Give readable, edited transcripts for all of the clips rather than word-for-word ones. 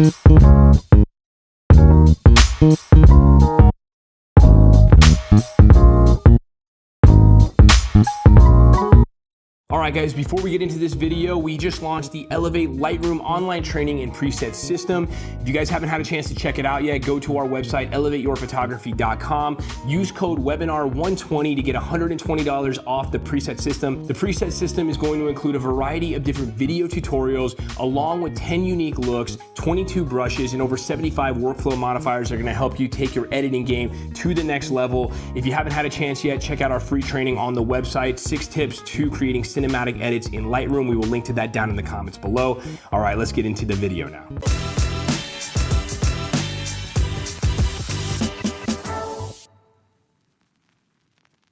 Alright guys, before we get into this video, we just launched the Elevate Lightroom online training and preset system. If you guys haven't had a chance to check it out yet, go to our website, elevateyourphotography.com. Use code WEBINAR120 to get $120 off the preset system. The preset system is going to include a variety of different video tutorials, along with 10 unique looks, 22 brushes, and over 75 workflow modifiers that are gonna help you take your editing game to the next level. If you haven't had a chance yet, check out our free training on the website, 6 tips to creating cinematic edits in Lightroom. We will link to that down in the comments below. All right, let's get into the video now.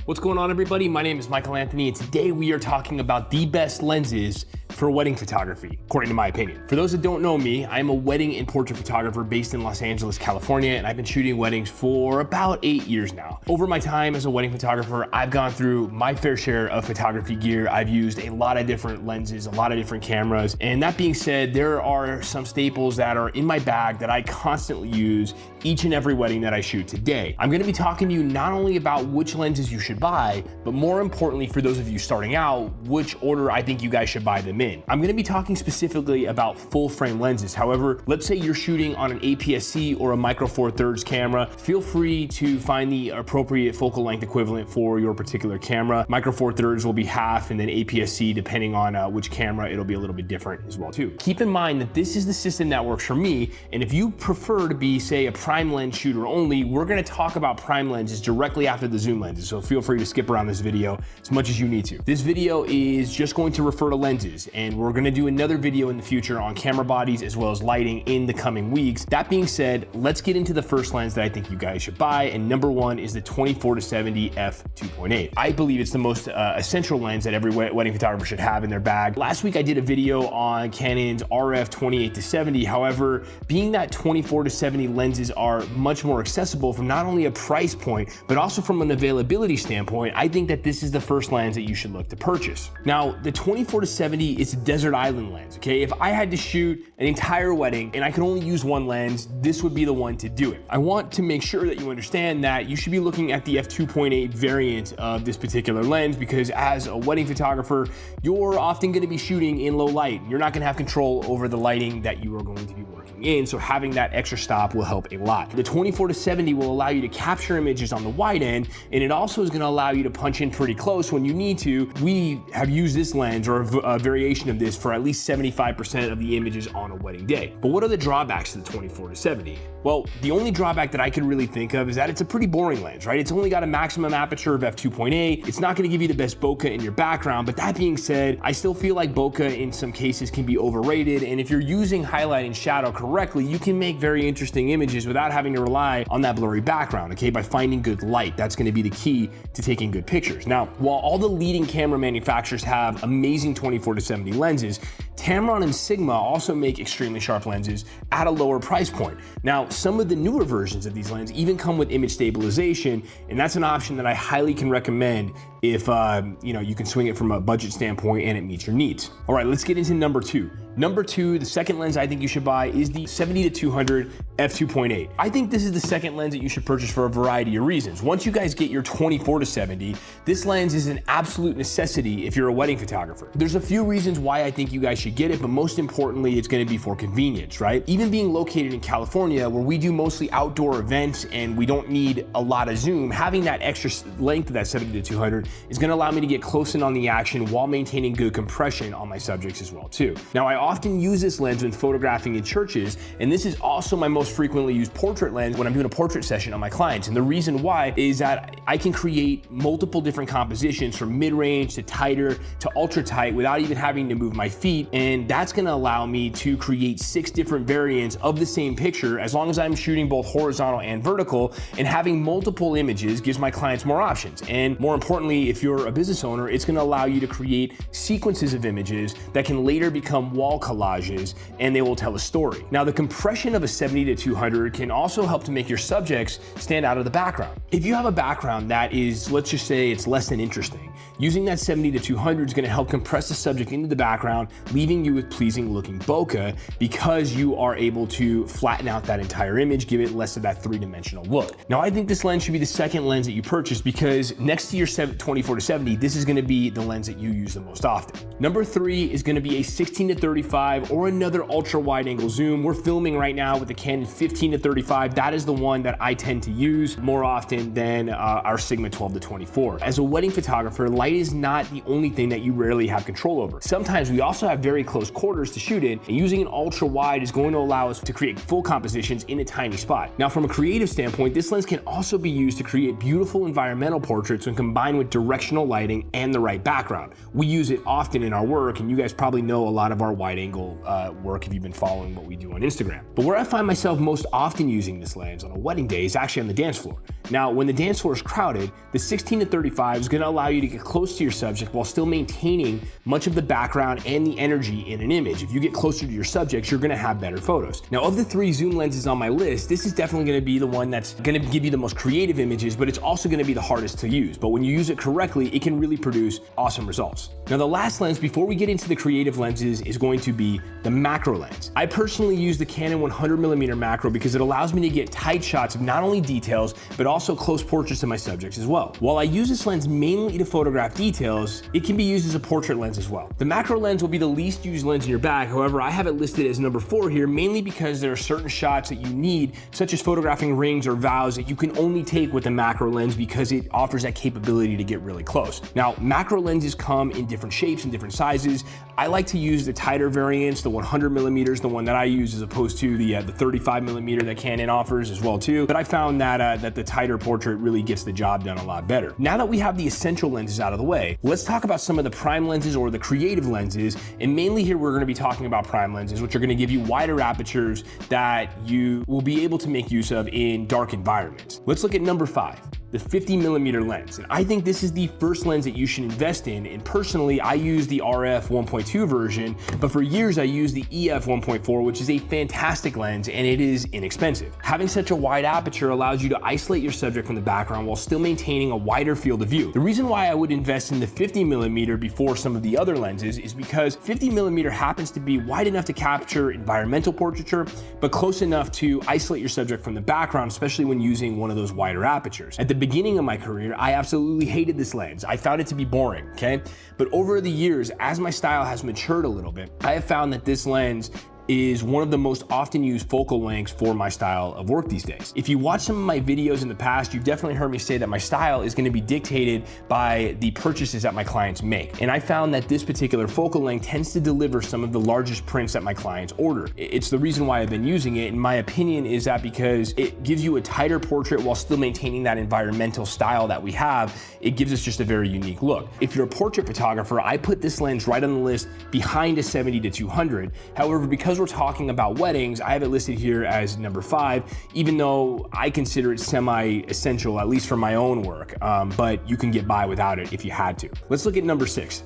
What's going on, everybody? My name is Michael Anthony, and today we are talking about the best lenses for wedding photography, according to my opinion. For those that don't know me, I am a wedding and portrait photographer based in Los Angeles, California, and I've been shooting weddings for about 8 years now. Over my time as a wedding photographer, I've gone through my fair share of photography gear. I've used a lot of different lenses, a lot of different cameras, and that being said, there are some staples that are in my bag that I constantly use each and every wedding that I shoot today. I'm gonna be talking to you not only about which lenses you should buy, but more importantly, for those of you starting out, which order I think you guys should buy them in. I'm gonna be talking specifically about full frame lenses. However, let's say you're shooting on an APS-C or a Micro Four Thirds camera, feel free to find the appropriate focal length equivalent for your particular camera. Micro Four Thirds will be half, and then APS-C, depending on which camera, it'll be a little bit different as well too. Keep in mind that this is the system that works for me, and if you prefer to be, say, a prime lens shooter only, we're gonna talk about prime lenses directly after the zoom lenses, so feel free to skip around this video as much as you need to. This video is just going to refer to lenses, and we're gonna do another video in the future on camera bodies as well as lighting in the coming weeks. That being said, let's get into the first lens that I think you guys should buy, and number one is the 24-70 f2.8. I believe it's the most essential lens that every wedding photographer should have in their bag. Last week I did a video on Canon's RF 28-70. However, being that 24-70 lenses are much more accessible from not only a price point, but also from an availability standpoint, I think that this is the first lens that you should look to purchase. Now, the 24-70 is a desert island lens, okay? If I had to shoot an entire wedding and I could only use one lens, this would be the one to do it. I want to make sure that you understand that you should be looking at the f2.8 variant of this particular lens, because as a wedding photographer, you're often gonna be shooting in low light. You're not gonna have control over the lighting that you are going to be working in, so having that extra stop will help a lot. The 24-70 will allow you to capture images on the wide end, and it also is gonna allow you to punch in pretty close when you need to. We have used this lens, or a variation of this, for at least 75% of the images on a wedding day. But what are the drawbacks to the 24-70? Well, the only drawback that I can really think of is that it's a pretty boring lens, right? It's only got a maximum aperture of f2.8. It's not gonna give you the best bokeh in your background, but that being said, I still feel like bokeh in some cases can be overrated, and if you're using highlight and shadow correctly, you can make very interesting images without having to rely on that blurry background, okay? By finding good light, that's gonna be the key to taking good pictures. Now, while all the leading camera manufacturers have amazing 24-70 lenses, Tamron and Sigma also make extremely sharp lenses at a lower price point. Now, some of the newer versions of these lenses even come with image stabilization, and that's an option that I highly can recommend if you can swing it from a budget standpoint and it meets your needs. All right, let's get into number two. Number two, the second lens I think you should buy is the 70-200 f2.8. I think this is the second lens that you should purchase for a variety of reasons. Once you guys get your 24-70, this lens is an absolute necessity if you're a wedding photographer. There's a few reasons why I think you guys should get it, but most importantly, it's gonna be for convenience, right? Even being located in California, where we do mostly outdoor events and we don't need a lot of zoom, having that extra length of that 70-200 is gonna allow me to get close in on the action while maintaining good compression on my subjects as well too. Now, I often use this lens when photographing in churches, and this is also my most frequently used portrait lens when I'm doing a portrait session on my clients. And the reason why is that I can create multiple different compositions from mid-range to tighter to ultra tight without even having to move my feet, and that's gonna allow me to create 6 different variants of the same picture as long as I'm shooting both horizontal and vertical, and having multiple images gives my clients more options. And more importantly, if you're a business owner, it's gonna allow you to create sequences of images that can later become wall collages, and they will tell a story. Now, the compression of a 70-200 can also help to make your subjects stand out of the background. If you have a background that is, let's just say it's less than interesting, using that 70-200 is gonna help compress the subject into the background, leaving leaving you with pleasing looking bokeh because you are able to flatten out that entire image, give it less of that three-dimensional look. Now, I think this lens should be the second lens that you purchase because next to your 24-70, this is gonna be the lens that you use the most often. Number 3 is gonna be a 16-35 or another ultra wide angle zoom. We're filming right now with the Canon 15-35. That is the one that I tend to use more often than our Sigma 12-24. As a wedding photographer, light is not the only thing that you rarely have control over. Sometimes we also have very close quarters to shoot in, and using an ultra wide is going to allow us to create full compositions in a tiny spot. Now, from a creative standpoint, this lens can also be used to create beautiful environmental portraits when combined with directional lighting and the right background. We use it often in our work, and you guys probably know a lot of our wide angle work if you've been following what we do on Instagram. But where I find myself most often using this lens on a wedding day is actually on the dance floor. Now, when the dance floor is crowded, the 16-35 is going to allow you to get close to your subject while still maintaining much of the background and the energy in an image. If you get closer to your subjects, you're going to have better photos. Now, of the 3 zoom lenses on my list, this is definitely going to be the one that's going to give you the most creative images, but it's also going to be the hardest to use. But when you use it correctly, it can really produce awesome results. Now, the last lens before we get into the creative lenses is going to be the macro lens. I personally use the Canon 100mm macro because it allows me to get tight shots of not only details, but also close portraits of my subjects as well. While I use this lens mainly to photograph details, it can be used as a portrait lens as well. The macro lens will be the least used lens in your bag. However, I have it listed as number 4 here, mainly because there are certain shots that you need, such as photographing rings or vows, that you can only take with the macro lens because it offers that capability to get really close. Now, macro lenses come in different shapes and different sizes. I like to use the tighter variants, the 100mm, the one that I use, as opposed to the 35mm that Canon offers as well too. But I found that that the tighter portrait really gets the job done a lot better. Now that we have the essential lenses out of the way, let's talk about some of the prime lenses or the creative lenses. And mainly here we're going to be talking about prime lenses, which are going to give you wider apertures that you will be able to make use of in dark environments. Let's look at number 5. The 50mm lens. And I think this is the first lens that you should invest in. And personally, I use the RF 1.2 version, but for years I used the EF 1.4, which is a fantastic lens and it is inexpensive. Having such a wide aperture allows you to isolate your subject from the background while still maintaining a wider field of view. The reason why I would invest in the 50mm before some of the other lenses is because 50mm happens to be wide enough to capture environmental portraiture, but close enough to isolate your subject from the background, especially when using one of those wider apertures. At the beginning of my career, I absolutely hated this lens. I found it to be boring, okay? But over the years, as my style has matured a little bit, I have found that this lens is one of the most often used focal lengths for my style of work these days. If you watch some of my videos in the past, you've definitely heard me say that my style is going to be dictated by the purchases that my clients make. And I found that this particular focal length tends to deliver some of the largest prints that my clients order. It's the reason why I've been using it. In my opinion, is that because it gives you a tighter portrait while still maintaining that environmental style that we have. It gives us just a very unique look. If you're a portrait photographer, I put this lens right on the list behind a 70-200. However, because we're talking about weddings, I have it listed here as number 5, even though I consider it semi-essential, at least for my own work, but you can get by without it if you had to. Let's look at number 6.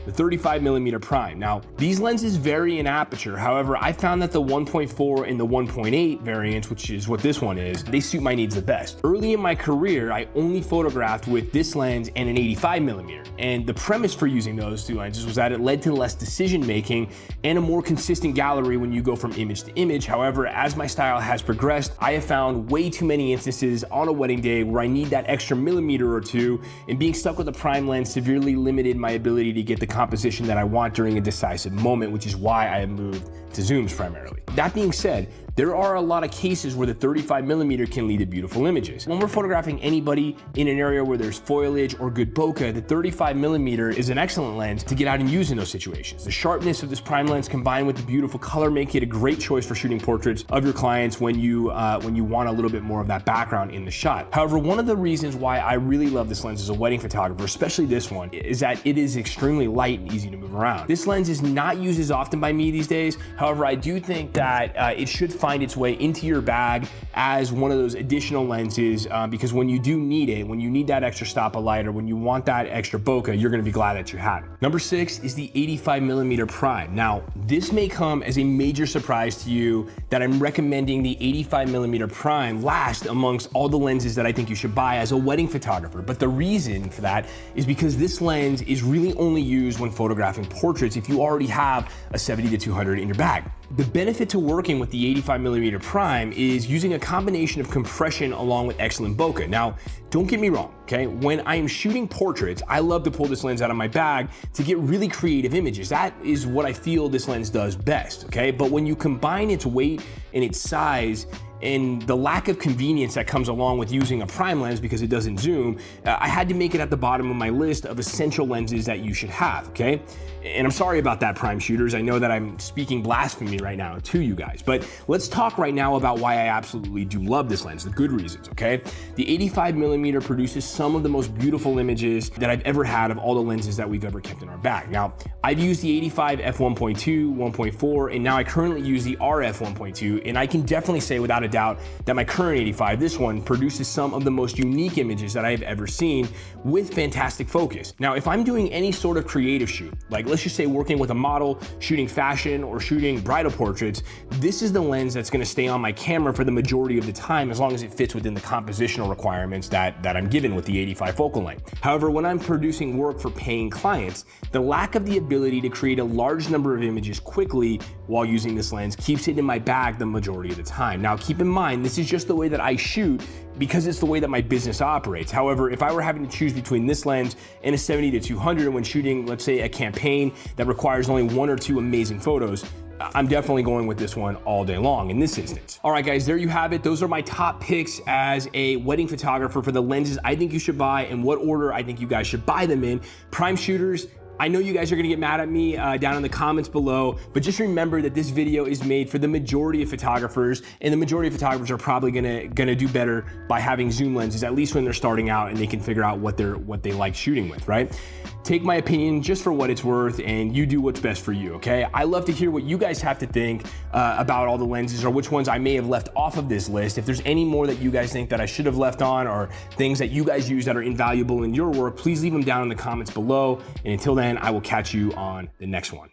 The 35mm prime. Now, these lenses vary in aperture. However, I found that the 1.4 and the 1.8 variants, which is what this one is, they suit my needs the best. Early in my career, I only photographed with this lens and an 85mm. And the premise for using those 2 lenses was that it led to less decision making and a more consistent gallery when you go from image to image. However, as my style has progressed, I have found way too many instances on a wedding day where I need that extra millimeter or 2, and being stuck with a prime lens severely limited my ability to get the composition that I want during a decisive moment, which is why I have moved to zooms primarily. That being said, there are a lot of cases where the 35mm can lead to beautiful images. When we're photographing anybody in an area where there's foliage or good bokeh, the 35mm is an excellent lens to get out and use in those situations. The sharpness of this prime lens combined with the beautiful color make it a great choice for shooting portraits of your clients when you want a little bit more of that background in the shot. However, one of the reasons why I really love this lens as a wedding photographer, especially this one, is that it is extremely light and easy to move around. This lens is not used as often by me these days. However, I do think that it should find its way into your bag as one of those additional lenses because when you do need it, when you need that extra stop of light or when you want that extra bokeh, you're going to be glad that you have it. Number 6 is the 85mm prime. Now, this may come as a major surprise to you that I'm recommending the 85mm prime last amongst all the lenses that I think you should buy as a wedding photographer. But the reason for that is because this lens is really only used use when photographing portraits if you already have a 70-200 in your bag. The benefit to working with the 85mm prime is using a combination of compression along with excellent bokeh. Now, don't get me wrong, okay? When I am shooting portraits, I love to pull this lens out of my bag to get really creative images. That is what I feel this lens does best, okay? But when you combine its weight and its size and the lack of convenience that comes along with using a prime lens because it doesn't zoom, I had to make it at the bottom of my list of essential lenses that you should have, okay? And I'm sorry about that, prime shooters. I know that I'm speaking blasphemy right now to you guys, but let's talk right now about why I absolutely do love this lens, the good reasons, okay? The 85mm produces some of the most beautiful images that I've ever had of all the lenses that we've ever kept in our bag. Now, I've used the 85 f1.2, 1.4, and now I currently use the RF 1.2, and I can definitely say without a doubt that my current 85, this one, produces some of the most unique images that I have ever seen with fantastic focus. Now, if I'm doing any sort of creative shoot, like let's just say working with a model, shooting fashion, or shooting bridal portraits, this is the lens that's gonna stay on my camera for the majority of the time as long as it fits within the compositional requirements that I'm given with the 85 focal length. However, when I'm producing work for paying clients, the lack of the ability to create a large number of images quickly while using this lens keeps it in my bag the majority of the time. Now, keep in mind, this is just the way that I shoot because it's the way that my business operates. However, if I were having to choose between this lens and a 70-200 when shooting, let's say, a campaign that requires only 1 or 2 amazing photos, I'm definitely going with this one all day long in this instance. All right, guys, there you have it. Those are my top picks as a wedding photographer for the lenses I think you should buy and what order I think you guys should buy them in. Prime shooters, I know you guys are gonna get mad at me down in the comments below, but just remember that this video is made for the majority of photographers, and the majority of photographers are probably gonna do better by having zoom lenses, at least when they're starting out and they can figure out what they like shooting with, right? Take my opinion just for what it's worth, and you do what's best for you, okay? I love to hear what you guys have to think about all the lenses, or which ones I may have left off of this list. If there's any more that you guys think that I should have left on, or things that you guys use that are invaluable in your work, please leave them down in the comments below. And until then, I will catch you on the next one.